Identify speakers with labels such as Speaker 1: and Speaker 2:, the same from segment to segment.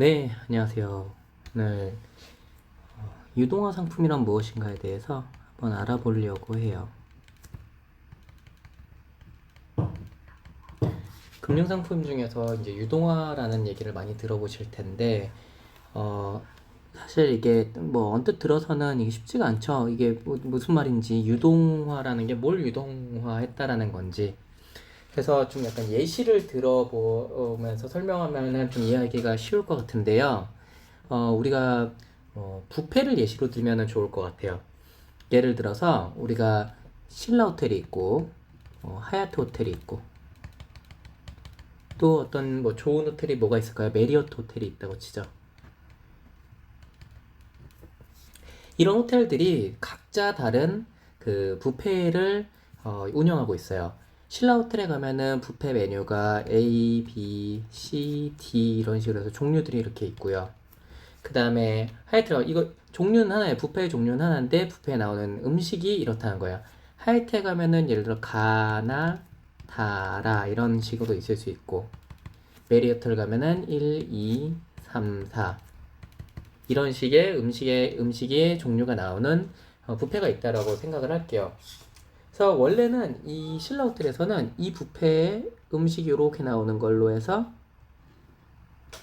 Speaker 1: 네, 안녕하세요. 오늘 유동화 상품이란 무엇인가에 대해서 한번 알아보려고 해요. 금융상품 중에서 이제 유동화라는 얘기를 많이 들어보실 텐데, 어, 사실 이게 뭐 언뜻 들어서는 이게 쉽지가 않죠. 이게 무슨 말인지, 유동화라는 게 뭘 유동화했다라는 건지. 그래서 좀 약간 예시를 들어보면서 설명하면 좀 이해하기가 쉬울 것 같은데요. 우리가 부페를 예시로 들면 좋을 것 같아요. 예를 들어서 우리가 신라 호텔이 있고 하얏트 호텔이 있고 또 어떤 뭐 좋은 호텔이 뭐가 있을까요? 메리어트 호텔이 있다고 치죠. 이런 호텔들이 각자 다른 그 뷔페를 운영하고 있어요. 신라 호텔에 가면은 뷔페 메뉴가 A, B, C, D 이런 식으로 해서 종류들이 이렇게 있고요. 그 다음에 하얏트 이거 종류는 하나예요. 뷔페의 종류는 하나인데 뷔페에 나오는 음식이 이렇다는 거예요. 하얏트에 가면은 예를 들어 가나 다라 이런 식으로 있을 수 있고 메리어트를 가면은 1, 2, 3, 4 이런 식의 음식의 종류가 나오는 뷔페가 있다라고 생각을 할게요. 그래서 원래는 이 신라 호텔에서는 이 뷔페에 음식이 이렇게 나오는 걸로 해서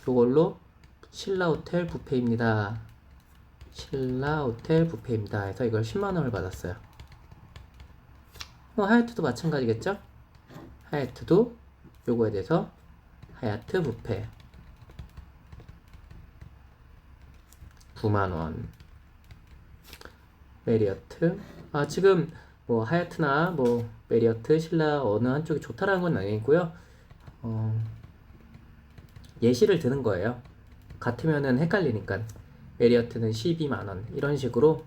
Speaker 1: 이걸로 신라 호텔 뷔페입니다. 신라 호텔 뷔페입니다. 해서 이걸 10만 원을 받았어요. 하얏트도 마찬가지겠죠? 하얏트도 요거에 대해서 하얏트 뷔페 9만 원. 메리어트 지금 뭐 하얏트나 뭐 메리어트, 신라 어느 한쪽이 좋다라는 건 아니고요. 예시를 드는 거예요. 같으면은 헷갈리니까 메리어트는 12만 원 이런 식으로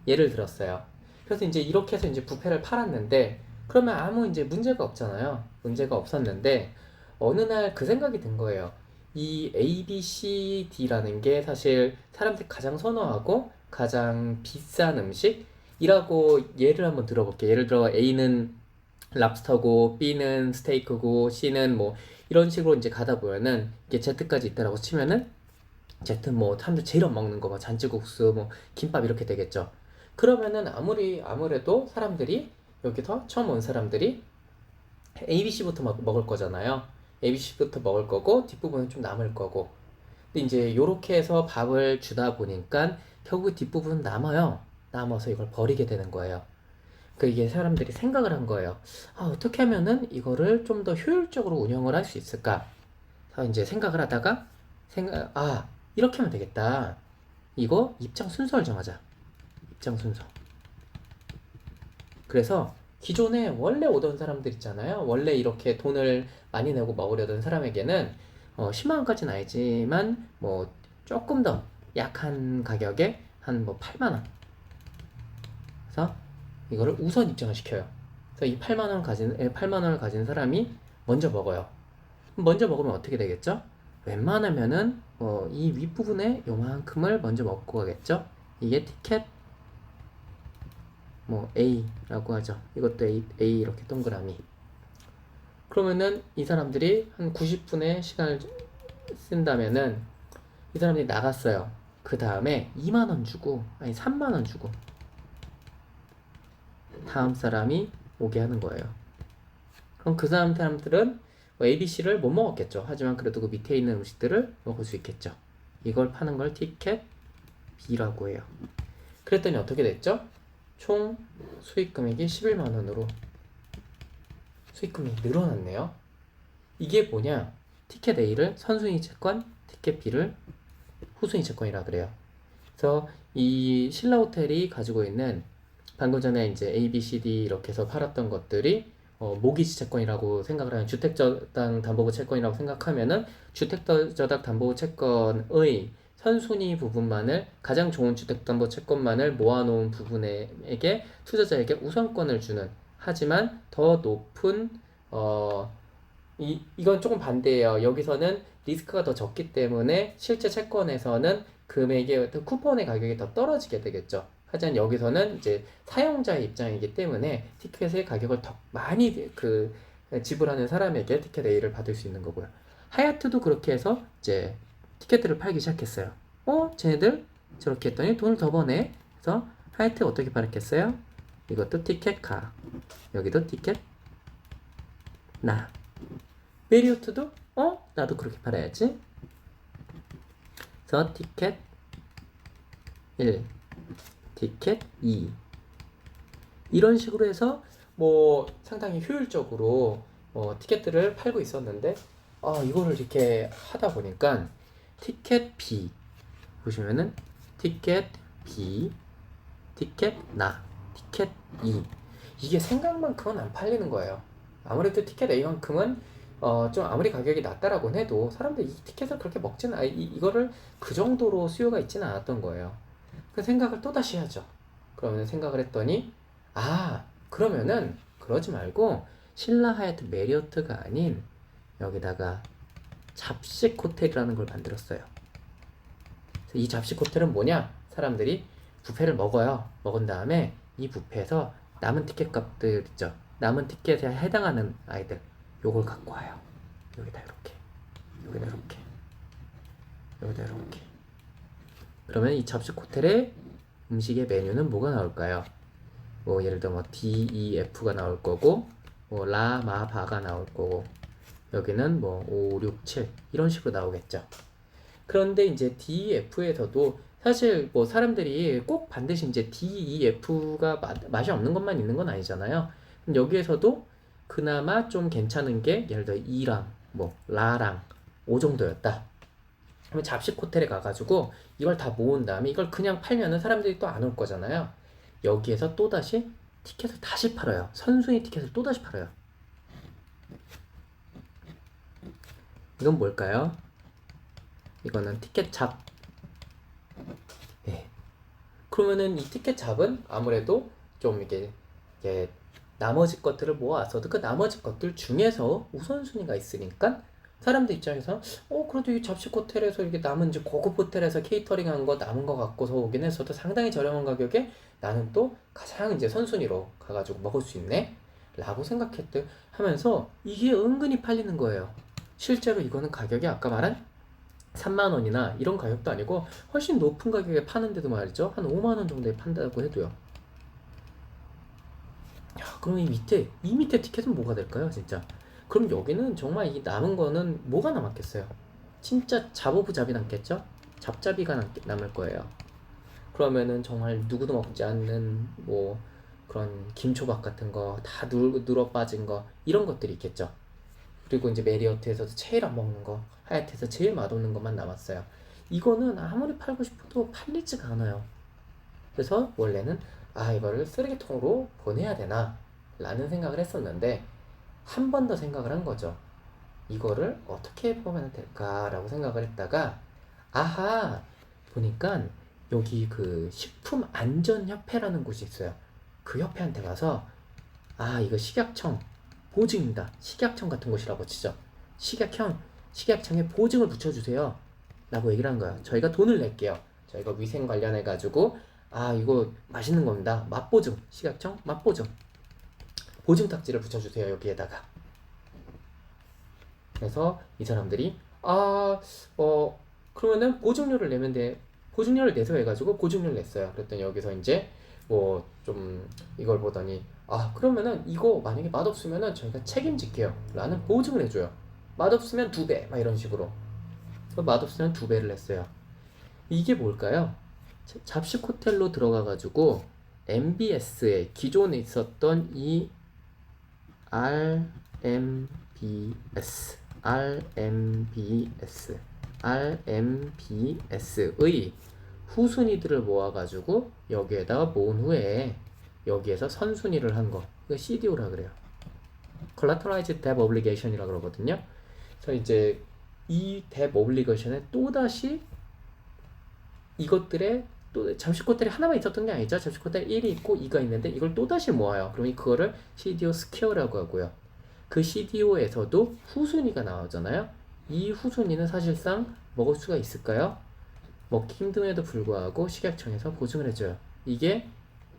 Speaker 1: 예를 들었어요. 그래서 이제 이렇게 해서 이제 부페를 팔았는데 그러면 아무 이제 문제가 없잖아요. 문제가 없었는데 어느 날 그 생각이 든 거예요. 이 A, B, C, D라는 게 사실 사람들이 가장 선호하고 가장 비싼 음식이라고 예를 한번 들어볼게요. 예를 들어 A는 랍스터고 B는 스테이크고 C는 뭐 이런 식으로 이제 가다 보면은 이게 Z까지 있다라고 치면은 Z는 뭐 사람들 제일 안 먹는 거 막 잔치국수 뭐 김밥 이렇게 되겠죠. 그러면은 아무래도 사람들이 여기서 처음 온 사람들이 ABC부터 먹을 거잖아요. ABC부터 먹을 거고 뒷부분은 좀 남을 거고. 근데 이제 요렇게 해서 밥을 주다 보니까 결국 뒷부분은 남아요. 남아서 이걸 버리게 되는 거예요. 그 이게 사람들이 생각을 한 거예요. 어떻게 하면은 이거를 좀 더 효율적으로 운영을 할 수 있을까? 그래서 이제 생각을 하다가 이렇게 하면 되겠다. 이거 입장 순서를 정하자. 입장 순서. 그래서 기존에 원래 오던 사람들 있잖아요. 원래 이렇게 돈을 많이 내고 먹으려던 사람에게는 10만 원까지는 아니지만 뭐 조금 더 약한 가격에 한 뭐 8만 원. 그래서 이거를 우선 입장을 시켜요. 그래서 이 8만 원을 가진 사람이 먼저 먹어요. 먼저 먹으면 어떻게 되겠죠? 웬만하면은 이 윗부분에 요만큼을 먼저 먹고 가겠죠? 이게 티켓 뭐 A라고 하죠. 이것도 A 이렇게 동그라미. 그러면은 이 사람들이 한 90분의 시간을 쓴다면은 이 사람들이 나갔어요. 그 다음에 2만 원 주고 아니 3만 원 주고 다음 사람이 오게 하는 거예요. 그럼 그 사람들은 뭐 ABC를 못 먹었겠죠. 하지만 그래도 그 밑에 있는 음식들을 먹을 수 있겠죠. 이걸 파는 걸 티켓 B라고 해요. 그랬더니 어떻게 됐죠? 총 수익 금액이 11만 원으로 수익 금액이 늘어났네요. 이게 뭐냐? 티켓 A를 선순위 채권, 티켓 B를 후순위 채권이라 그래요. 그래서 이 신라 호텔이 가지고 있는 방금 전에 이제 A, B, C, D 이렇게 해서 팔았던 것들이 모기지 채권이라고 생각을 하면 주택저당 담보부 채권이라고 생각하면은 주택저당 담보부 채권의 선순위 부분만을 가장 좋은 주택담보 채권만을 모아놓은 부분에게 투자자에게 우선권을 주는 하지만 더 높은 이건 조금 반대예요. 여기서는 리스크가 더 적기 때문에 실제 채권에서는 금액의 쿠폰의 가격이 더 떨어지게 되겠죠. 하지만 여기서는 이제 사용자의 입장이기 때문에 티켓의 가격을 더 많이 지불하는 사람에게 티켓 A를 받을 수 있는 거고요. 하얏트도 그렇게 해서 이제 티켓들을 팔기 시작했어요. 쟤네들 저렇게 했더니 돈을 더 버네. 그래서 하이트 어떻게 팔았겠어요? 이것도 티켓 가. 여기도 티켓 나. 메리어트도 나도 그렇게 팔아야지. 그래서 티켓 1, 티켓 2 이런 식으로 해서 뭐 상당히 효율적으로 티켓들을 팔고 있었는데 이거를 이렇게 하다 보니까 티켓 B 보시면은 티켓 B, 티켓 나, 티켓 E 이게 생각만큼은 안 팔리는 거예요. 아무래도 티켓 A만큼은 좀 아무리 가격이 낮다라고 해도 사람들이 이 티켓을 그렇게 먹지는 이거를 그 정도로 수요가 있지는 않았던 거예요. 그 생각을 또 다시 하죠. 그러면 생각을 했더니 그러면은 그러지 말고 신라 하얏트 메리어트가 아닌 여기다가 잡식 호텔이라는 걸 만들었어요. 이 잡식 호텔은 뭐냐? 사람들이 뷔페를 먹어요. 먹은 다음에 이 뷔페에서 남은 티켓 값들 있죠. 남은 티켓에 해당하는 아이들 요걸 갖고 와요. 여기다 이렇게, 여기다 이렇게, 여기다 이렇게. 그러면 이 잡식 호텔의 음식의 메뉴는 뭐가 나올까요? 뭐 예를 들어 뭐 D, E, F가 나올 거고 뭐 라, 마, 바가 나올 거고 여기는 뭐 5, 6, 7 이런 식으로 나오겠죠. 그런데 이제 D, F에서도 사실 뭐 사람들이 꼭 반드시 이제 D, E, F가 맛이 없는 것만 있는 건 아니잖아요. 여기에서도 그나마 좀 괜찮은 게 예를 들어 E랑 뭐 라랑 5 정도였다. 그러면 잡식 호텔에 가가지고 이걸 다 모은 다음에 이걸 그냥 팔면은 사람들이 또 안 올 거잖아요. 여기에서 또다시 티켓을 다시 팔아요. 선순위 티켓을 또다시 팔아요. 이건 뭘까요? 이거는 티켓 잡. 네. 그러면은 이 티켓 잡은 아무래도 좀 이게 나머지 것들을 모아서도 그 나머지 것들 중에서 우선순위가 있으니까 사람들 입장에서 그래도 이 잡식 호텔에서 이렇게 남은 이제 고급 호텔에서 케이터링한 거 남은 거 갖고서 오긴 했어도 상당히 저렴한 가격에 나는 또 가장 이제 선순위로 가가지고 먹을 수 있네 라고 생각했대 하면서 이게 은근히 팔리는 거예요. 실제로 이거는 가격이 아까 말한 3만원이나 이런 가격도 아니고 훨씬 높은 가격에 파는데도 말이죠 한 5만원 정도에 판다고 해도요. 야, 그럼 이 밑에 티켓은 뭐가 될까요 진짜? 그럼 여기는 정말 이 남은 거는 뭐가 남았겠어요? 진짜 잡오브잡이 남겠죠? 잡잡이가 남을 거예요. 그러면은 정말 누구도 먹지 않는 뭐 그런 김초밥 같은 거 다 눌어 빠진 거 이런 것들이 있겠죠. 그리고 이제 메리어트에서도 제일 안 먹는 거, 하얏트에서 제일 맛없는 것만 남았어요. 이거는 아무리 팔고 싶어도 팔리지가 않아요. 그래서 원래는 이거를 쓰레기통으로 보내야 되나 라는 생각을 했었는데 한 번 더 생각을 한 거죠. 이거를 어떻게 보면 될까라고 생각을 했다가 보니까 여기 그 식품안전협회라는 곳이 있어요. 그 협회한테 가서 이거 식약청 보증입니다. 식약청 같은 곳이라고 치죠. 식약청에 보증을 붙여주세요 라고 얘기를 한 거예요. 저희가 돈을 낼게요. 저희가 위생 관련해 가지고 이거 맛있는 겁니다. 맛보증, 식약청 맛보증 보증탁지를 붙여주세요 여기에다가. 그래서 이 사람들이 그러면은 보증료를 내면 돼. 보증료를 내서 해가지고 보증료를 냈어요. 그랬더니 여기서 이제 뭐 좀 이걸 보더니 그러면은 이거 만약에 맛없으면은 저희가 책임질게요 라는 보증을 해줘요. 맛없으면 2배 막 이런 식으로. 맛없으면 2배를 냈어요. 이게 뭘까요? 잡식 호텔로 들어가가지고 MBS에 기존에 있었던 이 RMBS의 후순위들을 모아가지고 여기에다가 모은 후에 여기에서 선순위를 한 거, 이거 CDO라 그래요. Collateralized Debt Obligation이라 그러거든요. 그래서 이제 이 Debt Obligation에 또다시 이것들의 또 잡식 호텔이 하나만 있었던 게 아니죠. 잡식 호텔 1이 있고 2가 있는데 이걸 또다시 모아요. 그러면 그거를 CDO 스퀘어라고 하고요. 그 CDO에서도 후순위가 나오잖아요. 이 후순위는 사실상 먹을 수가 있을까요? 먹기 힘듦에도 불구하고 식약청에서 보증을 해줘요. 이게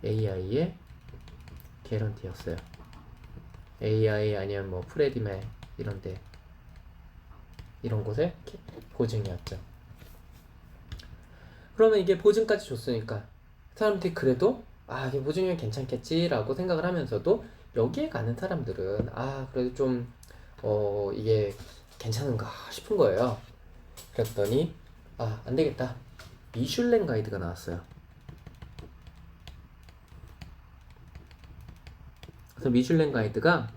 Speaker 1: AI의 개런티였어요. AI 아니면 뭐 프레디맥 이런 곳의 보증이었죠. 그러면 이게 보증까지 줬으니까 사람들이 그래도 이게 보증이면 괜찮겠지라고 생각을 하면서도 여기에 가는 사람들은 그래도 좀 이게 괜찮은가 싶은 거예요. 그랬더니 안 되겠다. 미슐랭 가이드가 나왔어요. 그래서 미슐랭 가이드가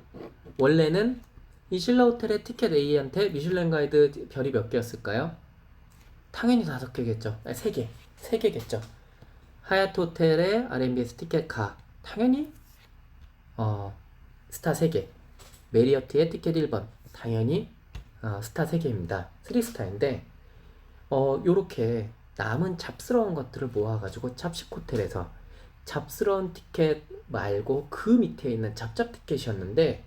Speaker 1: 원래는 이 신라 호텔의 티켓 A한테 미슐랭 가이드 별이 몇 개였을까요? 당연히 5개겠죠. 3개. 3개겠죠. 하얏트 호텔의 R&B에서 티켓 가. 당연히 스타 3개. 메리어트의 티켓 1번. 당연히 스타 3개입니다. 3스타인데 요렇게 남은 잡스러운 것들을 모아가지고 잡식 호텔에서 잡스러운 티켓 말고 그 밑에 있는 잡잡 티켓이었는데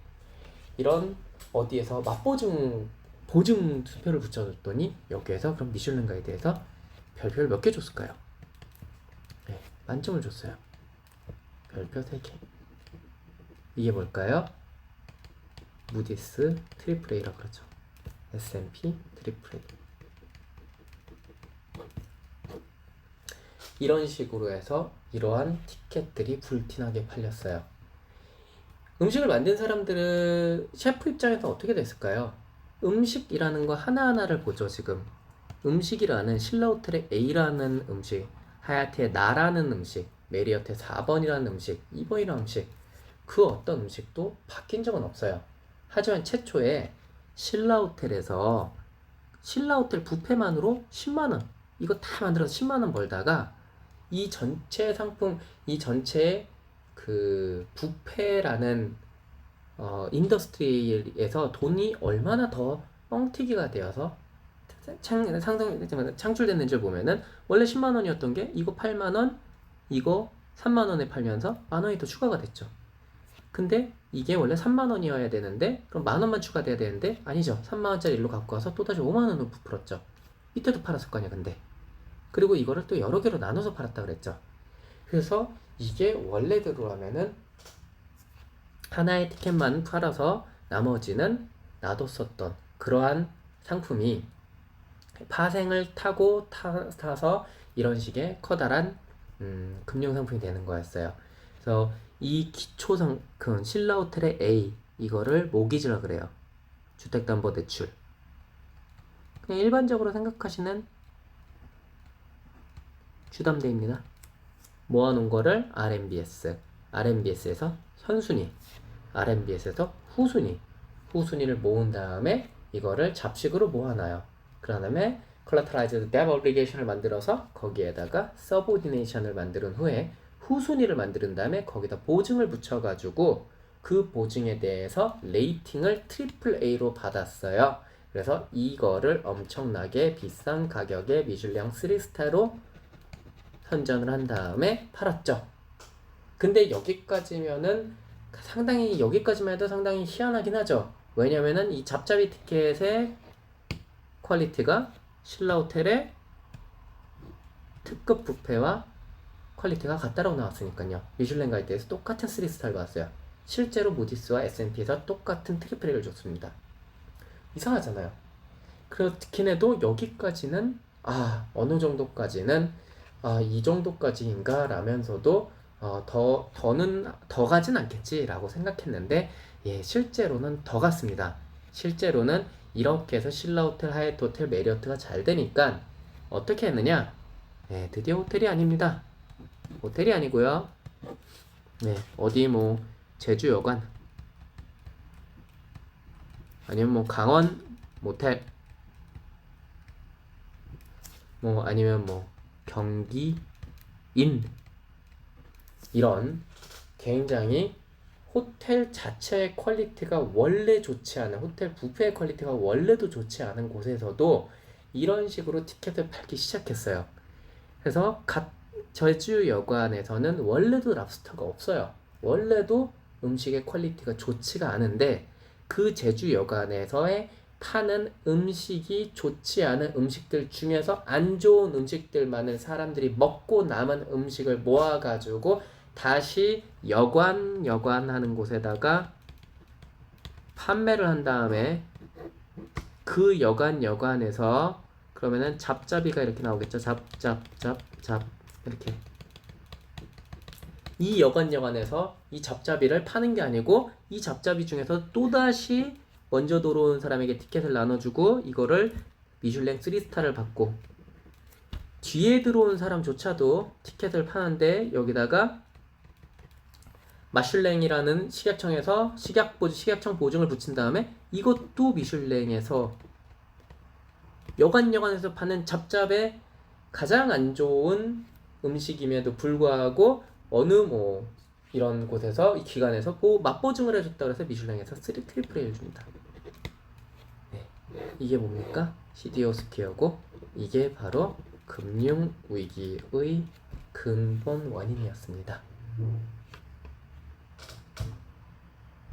Speaker 1: 이런 어디에서 보증 수표를 붙여줬더니 여기에서 그럼 미슐랭 가이드에서 별표를 몇 개 줬을까요? 네, 만점을 줬어요. 별표 3개. 이게 뭘까요? 무디스 트리플 A라고 그러죠. S&P 트리플 A. 이런 식으로 해서 이러한 티켓들이 불티나게 팔렸어요. 음식을 만든 사람들은 셰프 입장에서 어떻게 됐을까요? 음식이라는 거 하나하나를 보죠. 지금 음식이라는 신라 호텔의 A라는 음식, 하얏트의 나라는 음식, 메리어트의 4번이라는 음식, 2번이라는 음식, 그 어떤 음식도 바뀐 적은 없어요. 하지만 최초에 신라 호텔에서 신라 호텔 뷔페만으로 10만원 이거 다 만들어서 10만원 벌다가 이 전체 상품, 이 전체의 그 뷔페라는 인더스트리에서 돈이 얼마나 더 뻥튀기가 되어서 창출됐는지 보면은 원래 10만원이었던 게 이거 8만원, 이거 3만원에 팔면서 만원이 더 추가가 됐죠. 근데 이게 원래 3만원이어야 되는데 그럼 만원만 추가돼야 되는데 아니죠. 3만원짜리 일로 갖고 와서 또다시 5만원으로 부풀었죠. 이때도 팔았을 거 아니야 근데. 그리고 이거를 또 여러 개로 나눠서 팔았다 그랬죠. 그래서 이게 원래대로 하면은 하나의 티켓만 팔아서 나머지는 놔뒀었던 그러한 상품이 파생을 타서 이런 식의 커다란 금융상품이 되는 거였어요. 그래서 이 기초상품 신라 호텔의 A 이거를 모기지라 그래요. 주택담보대출. 그냥 일반적으로 생각하시는 주담대입니다. 모아놓은 거를 RMBS, RMBS에서 선순위, RMBS에서 후순위, 후순위를 모은 다음에 이거를 잡식으로 모아놔요. 그 다음에 Collateralized Debt Obligation을 만들어서 거기에다가 Subordination을 만든 후에 후순위를 만든 다음에 거기다 보증을 붙여가지고 그 보증에 대해서 레이팅을 트리플 A로 받았어요. 그래서 이거를 엄청나게 비싼 가격에 미슐랭 3스타로 선전을 한 다음에 팔았죠. 근데 여기까지면은 상당히 여기까지만 해도 상당히 희한하긴 하죠. 왜냐면은 이 잡잡이 티켓의 퀄리티가 신라 호텔의 특급 뷔페와 퀄리티가 같다라고 나왔으니까요. 미슐랭 가이드에서 똑같은 3스타를 받았어요. 실제로 무디스와 S&P에서 똑같은 트리플을 줬습니다. 이상하잖아요. 그렇긴 해도 여기까지는 어느 정도까지는 이 정도까지인가 라면서도 더 가진 않겠지라고 생각했는데 실제로는 더 갔습니다. 실제로는 이렇게 해서 신라 호텔, 하얏트 호텔, 메리어트가 잘 되니까 어떻게 했느냐? 드디어 호텔이 아닙니다. 호텔이 아니고요. 어디 뭐 제주 여관 아니면 뭐 강원 모텔 뭐 아니면 뭐 경기인 이런 굉장히 호텔 자체의 퀄리티가 원래 좋지 않은 호텔 뷔페의 퀄리티가 원래도 좋지 않은 곳에서도 이런 식으로 티켓을 팔기 시작했어요. 그래서 제주 여관에서는 원래도 랍스터가 없어요. 원래도 음식의 퀄리티가 좋지가 않은데 그 제주 여관에서의 파는 음식이 좋지 않은 음식들 중에서 안 좋은 음식들만을 사람들이 먹고 남은 음식을 모아가지고 다시 여관 하는 곳에다가 판매를 한 다음에 그 여관에서 그러면은 잡잡이가 이렇게 나오겠죠. 이렇게. 이 여관에서 이 잡잡이를 파는 게 아니고 이 잡잡이 중에서 또다시 먼저 들어온 사람에게 티켓을 나눠주고 이거를 미슐랭 3스타를 받고 뒤에 들어온 사람조차도 티켓을 파는데 여기다가 마슐랭이라는 식약청에서 식약청 보증을 붙인 다음에 이것도 미슐랭에서 여관에서 파는 잡잡의 가장 안 좋은 음식임에도 불구하고 어느 이런 곳에서 이 기관에서 맛보증을 해줬다 그래서 미슐랭에서 트리플 A를 줍니다. 네. 이게 뭡니까? CDO 스퀘어고 이게 바로 금융위기의 근본 원인이었습니다.